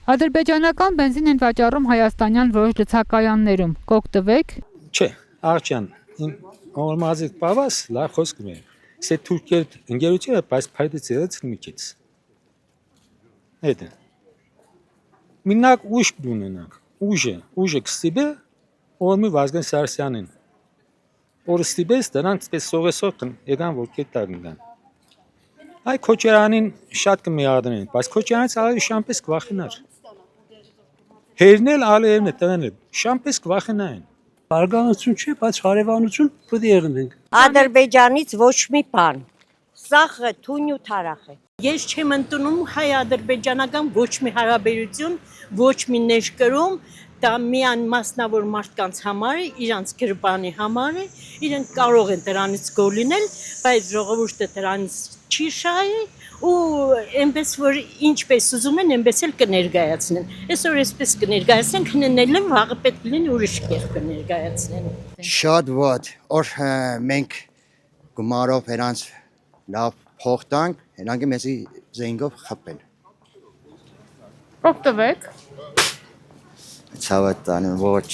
Ադրբեջանական բենզին են վաճառում հայաստանյան որոշ լցակայաններում, կօգտվեք։ Չէ, Աղջան, նորմալիկ բավաս լավ խոսք ունի։ Սա թուրքեր ընկերությունը բայց փայտից ելած միջից։ Այդ։ Մինակ ուժ ունենանք, ուժը կստիբե, օրմի Վազգեն Սարգսյանին։ Որը ստիբես դրանք սպես սողեսող եկան որ կետարնան։ Այ Քոչարյանին շատ կմիադրեն, բայց Քոչարյանից ավելի շամպես կվախենար։ Հերնել ալերն է տանել, շամպես կվախենային։ Բարգանություն չէ, բայց հարևանություն պետք է եղնենք։ Ադրբեջանից ոչ մի բան։ Սաղը թույն ու թարախ է։ Ես չեմ ընդունում հայ-ադրբեջանական ոչ մի հարաբերություն, ոչ մի ներկրում, դա միան մասնավոր մարդկանց համար է, իրանց գրպանի համար է, իրենք կարող են դրանից գոհ լինել, բայց ժողովուրդը դրանից չի շահի ու այնպես որ ինչպես ուզում են, այնպես էլ կներկայացնեն։ Այսօր այսպես կներկայացնեն, քննելը վաղը պետք լինի ուրիշ կերպ կներկայացնեն։ Շատ ված, որ մենք գումարով հրանց լավ փող տանք, հենանք մեզի զենգով խփեն։ Օգտվեք։ Ցավատան ոչ։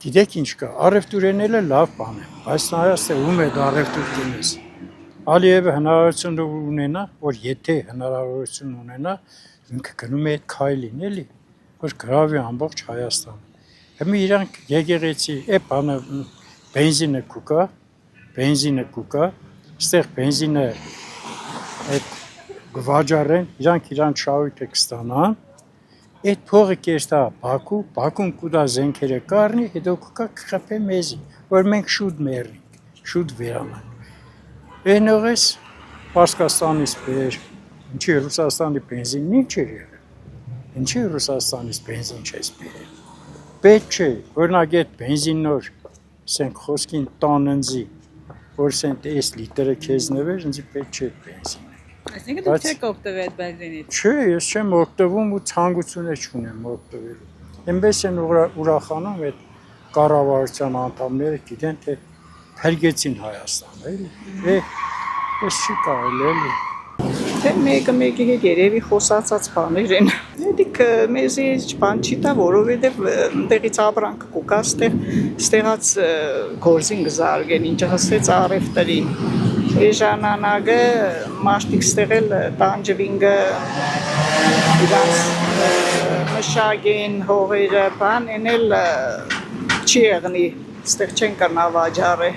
Գիտեք ինչ կա, առևտուրենելը լավ բան է, բայց նայած թե ում է առևտուր դինես։ Ալիևը հնարավորություն ունենա, որ եթե հնարավորություն ունենա, ինքը գնում է այդ քայլին, էլի, որ գրավի ամբողջ Հայաստանը։ Հիմա իրանք եկեղեցի, է բանը բենզինը կուկա, այստեղ բենզինը այդ գվաճառեն, իրանք շահույթը կստանան, այդ փողը կերտա Բաքուն կուտա զենքերը կառնի, հետո կուկա կխփե մեզի, որ մենք շուտ մեռնենք, շուտ վերանանք։ Այնուհետև Պարսկաստանից բեր, ինչի Ռուսաստանի բենզինն ինչ էր եղել, ինչի Ռուսաստանից բենզին չես բերել, պետք չէ, օրինակ այդ բենզիննոր, ասենք խոսքին տաննձի, որ ասենք այս լիտրը քեզ նվեր, ինձ պետք չէ բենզին։ Այսինքն դուք չեք օգտվել այդ բենզինից։ Չէ, ես չեմ օգտվում ու ցանկություն չունեմ օգտվելու։ Այնպես են ուրախանում այդ կառավարության անդամները գիտեն թե փրկեցին Հայաստանը, էլի։ Ես չի կարելի էլի։ Թե մեկի հետ երևի խոսացած բաներ են։ Դիք մեզի բան չի տա, որովհետև այնտեղից ապրանք կուկա, ստեղած գործին գզարգեն, ինչ հստեց առևտրին։ Էժանանագը մաշտիկ ստեղել տանջվինգը իրանց մշագին հողերը բան, էնել չի եղնի, ստեղ չեն կրնա վաճառը։